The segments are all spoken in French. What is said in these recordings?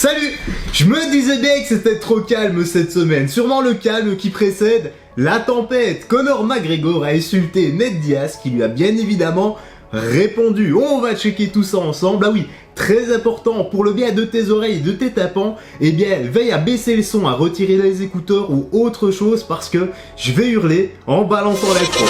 Salut! Je me disais bien que c'était trop calme cette semaine, sûrement le calme qui précède la tempête. Conor McGregor a insulté Nate Diaz qui lui a bien évidemment répondu. On va checker tout ça ensemble. Ah oui, très important pour le bien de tes oreilles, de tes tapants, eh bien veille à baisser le son, à retirer les écouteurs ou autre chose parce que je vais hurler en balançant l'intro.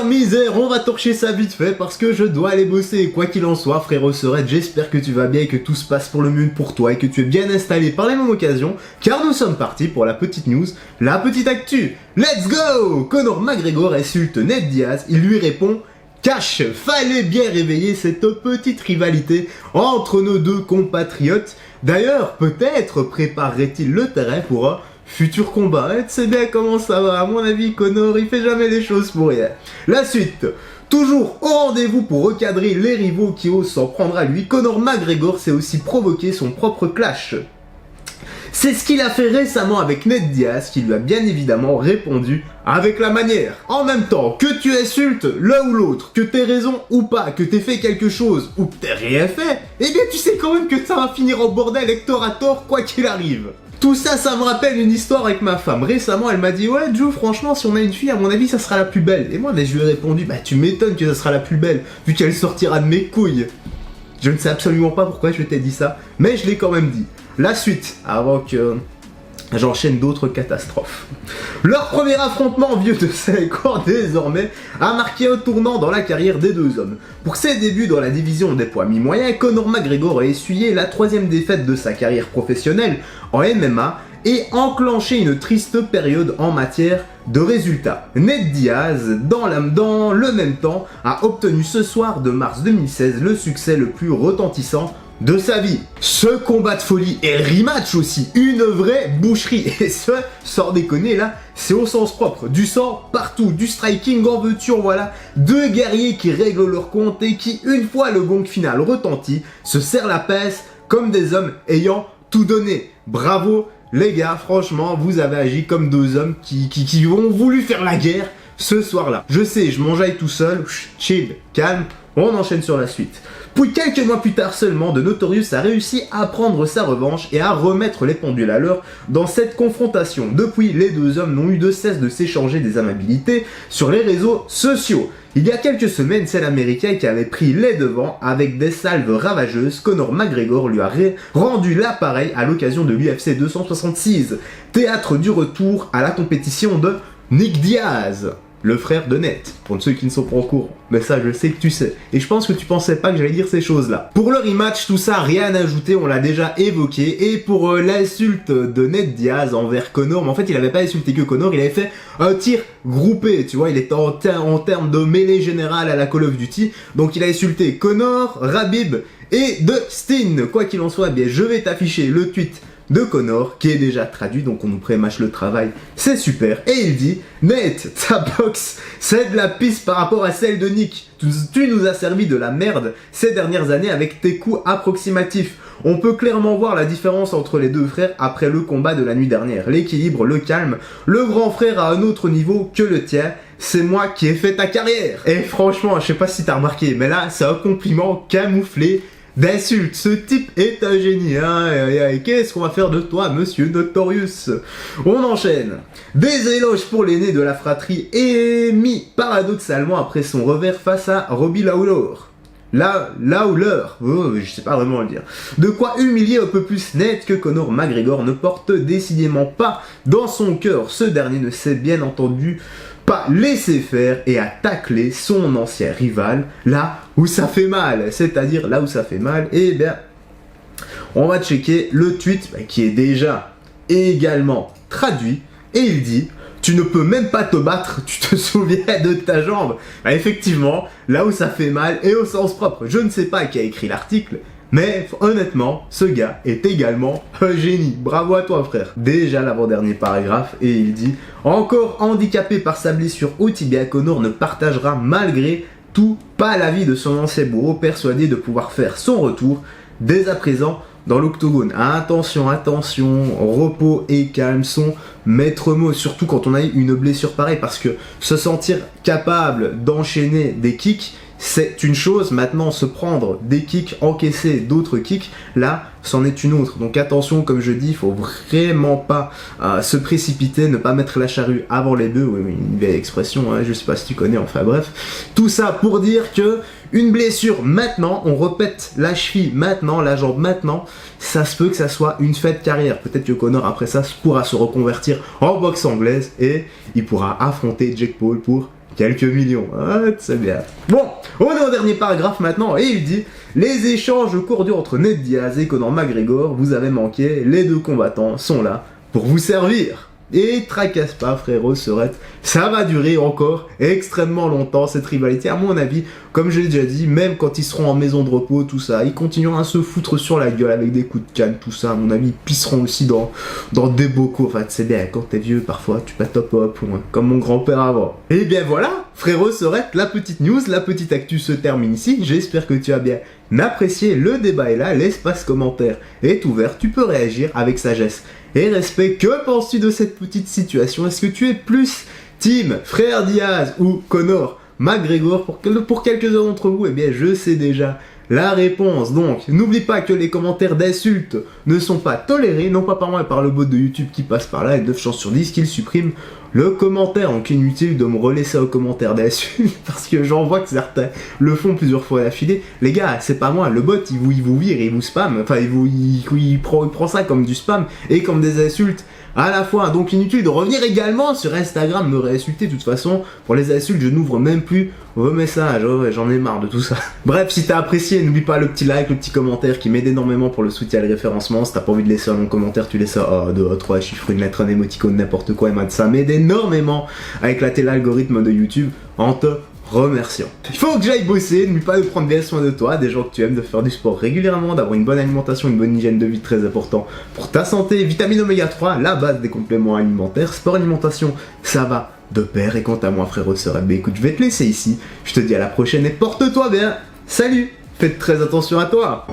Misère, on va torcher ça vite fait parce que je dois aller bosser. Quoi qu'il en soit, frérot Serette, j'espère que tu vas bien et que tout se passe pour le mieux pour toi et que tu es bien installé par la même occasion, car nous sommes partis pour la petite news, la petite actu. Let's go! Conor McGregor insulte Nate Diaz, il lui répond cash. Fallait bien réveiller cette petite rivalité entre nos deux compatriotes. D'ailleurs, peut-être préparerait-il le terrain pour un futur combat. Tu sais bien comment ça va, à mon avis Conor il fait jamais les choses pour rien. La suite, toujours au rendez-vous pour recadrer les rivaux qui osent s'en prendre à lui, Conor McGregor s'est aussi provoqué son propre clash. C'est ce qu'il a fait récemment avec Nate Diaz qui lui a bien évidemment répondu avec la manière. En même temps, que tu insultes l'un ou l'autre, que t'aies raison ou pas, que t'aies fait quelque chose ou que t'aies rien fait, eh bien tu sais quand même que ça va finir en bordel et que t'auras tort quoi qu'il arrive. Tout ça, ça me rappelle une histoire avec ma femme. Récemment, elle m'a dit « Ouais, Joe, franchement, si on a une fille, à mon avis, ça sera la plus belle. » Et moi, je lui ai répondu « Bah, tu m'étonnes que ça sera la plus belle, vu qu'elle sortira de mes couilles. » Je ne sais absolument pas pourquoi je t'ai dit ça, mais je l'ai quand même dit. La suite, avant que j'enchaîne d'autres catastrophes. Leur premier affrontement, vieux de 5 ans désormais, a marqué un tournant dans la carrière des deux hommes. Pour ses débuts dans la division des poids mi-moyens, Conor McGregor a essuyé la 3e défaite de sa carrière professionnelle en MMA et enclenché une triste période en matière de résultats. Nate Diaz, dans le même temps, a obtenu ce soir de mars 2016 le succès le plus retentissant de sa vie. Ce combat de folie et rematch aussi, une vraie boucherie. Et ce, sans déconner là, c'est au sens propre. Du sang partout, du striking en veux-tu, voilà. Deux guerriers qui règlent leur compte et qui, une fois le gong final retentit, se serrent la pince comme des hommes ayant tout donné. Bravo les gars, franchement, vous avez agi comme deux hommes qui ont voulu faire la guerre ce soir-là. Je sais, je m'enjaille tout seul, chill, calme, on enchaîne sur la suite. Puis quelques mois plus tard seulement, The Notorious a réussi à prendre sa revanche et à remettre les pendules à l'heure dans cette confrontation. Depuis, les deux hommes n'ont eu de cesse de s'échanger des amabilités sur les réseaux sociaux. Il y a quelques semaines, c'est l'Américain qui avait pris les devants avec des salves ravageuses. Conor McGregor lui a rendu l'appareil à l'occasion de l'UFC 266, théâtre du retour à la compétition de Nick Diaz, le frère de Nate, pour ceux qui ne sont pas au courant. Mais ça, je sais que tu sais. Et je pense que tu pensais pas que j'allais dire ces choses-là. Pour le rematch, tout ça, rien à ajouter, on l'a déjà évoqué. Et pour l'insulte de Nate Diaz envers Conor, mais en fait, il avait pas insulté que Conor, il avait fait un tir groupé, tu vois, il était en termes de mêlée générale à la Call of Duty. Donc il a insulté Conor, Khabib et Dustin. Quoi qu'il en soit, eh bien, je vais t'afficher le tweet de Conor, qui est déjà traduit, donc on nous prémâche le travail, c'est super. Et il dit, Nate, ta boxe, c'est de la piste par rapport à celle de Nick. Tu nous as servi de la merde ces dernières années avec tes coups approximatifs. On peut clairement voir la différence entre les deux frères après le combat de la nuit dernière. L'équilibre, le calme, le grand frère à un autre niveau que le tien. C'est moi qui ai fait ta carrière. Et franchement, je sais pas si t'as remarqué, mais là, c'est un compliment camouflé d'insulte. Ce type est un génie, hein. Qu'est-ce qu'on va faire de toi, monsieur Notorious? On enchaîne. Des éloges pour l'aîné de la fratrie émis paradoxalement après son revers face à Robbie Lawler. Lawler, je sais pas vraiment le dire. De quoi humilier un peu plus Nate que Conor McGregor ne porte décidément pas dans son cœur. Ce dernier ne s'est bien entendu pas laisser faire et à tacler son ancien rival là où ça fait mal, c'est-à-dire là où ça fait mal. Et bien, on va checker le tweet qui est déjà également traduit et il dit: tu ne peux même pas te battre, tu te souviens de ta jambe. Effectivement, là où ça fait mal et au sens propre. Je ne sais pas qui a écrit l'article, mais honnêtement, ce gars est également un génie. Bravo à toi, frère. Déjà l'avant-dernier paragraphe, et il dit « Encore handicapé par sa blessure au tibia, Conor ne partagera malgré tout pas l'avis de son ancien bourreau, persuadé de pouvoir faire son retour dès à présent dans l'octogone. Attention, attention, repos et calme sont maître mot, surtout quand on a une blessure pareille, parce que se sentir capable d'enchaîner des kicks, c'est une chose. Maintenant, se prendre des kicks, encaisser d'autres kicks, là, c'en est une autre. Donc attention, comme je dis, il faut vraiment pas se précipiter, ne pas mettre la charrue avant les bœufs. Oui, une belle expression, hein, je sais pas si tu connais, enfin bref. Tout ça pour dire que une blessure maintenant, on répète la cheville maintenant, la jambe maintenant, ça se peut que ça soit une fête carrière. Peut-être que Conor, après ça, pourra se reconvertir en boxe anglaise et il pourra affronter Jake Paul pour quelques millions. Ah, c'est bien. Bon, on est au dernier paragraphe maintenant et il dit: les échanges cordiaux entre Nate Diaz et Conor McGregor, vous avez manqué, les deux combattants sont là pour vous servir. Et tracasse pas, frérot Serrette, ça va durer encore extrêmement longtemps cette rivalité. À mon avis, comme je l'ai déjà dit, même quand ils seront en maison de repos, tout ça, ils continueront à se foutre sur la gueule avec des coups de canne, tout ça. À mon avis, ils pisseront aussi dans des bocaux. Enfin, c'est bien, quand t'es vieux, parfois, tu pas top up, comme mon grand-père avant. Et bien voilà, frérot Serrette, la petite news, la petite actu se termine ici. J'espère que tu as bien apprécié. Le débat est là, l'espace commentaire est ouvert, tu peux réagir avec sagesse et respect. Que penses-tu de cette petite situation? Est-ce que tu es plus team frère Diaz ou Conor McGregor? Pour quelques-uns d'entre vous, eh bien je sais déjà la réponse. Donc n'oublie pas que les commentaires d'insultes ne sont pas tolérés, non pas par moi mais par le bot de YouTube qui passe par là, et 9 chances sur 10 qu'il supprime le commentaire. Donc inutile de me relaisser aux commentaires d'insultes parce que j'en vois que certains le font plusieurs fois d'affilée. Les gars, c'est pas moi, le bot il vous vire, il vous spam, enfin il prend ça comme du spam et comme des insultes à la fois. Donc inutile de revenir également sur Instagram me réinsulter. De toute façon, pour les insultes, je n'ouvre même plus vos messages. Oh, ouais, j'en ai marre de tout ça. Bref, si t'as apprécié, n'oublie pas le petit like, le petit commentaire qui m'aide énormément pour le soutien et le référencement. Si t'as pas envie de laisser un long commentaire, tu laisses ça 2, 3 chiffres, une lettre, un émoticône, n'importe quoi, et ça m'aide énormément à éclater l'algorithme de YouTube en te remerciant. Il faut que j'aille bosser, n'oublie pas de prendre bien soin de toi, des gens que tu aimes, de faire du sport régulièrement, d'avoir une bonne alimentation, une bonne hygiène de vie, très important pour ta santé. Vitamine oméga 3, la base des compléments alimentaires. Sport, alimentation, ça va de pair. Et quant à moi, frérot Serrette, bah écoute, je vais te laisser ici. Je te dis à la prochaine et porte-toi bien. Salut, faites très attention à toi.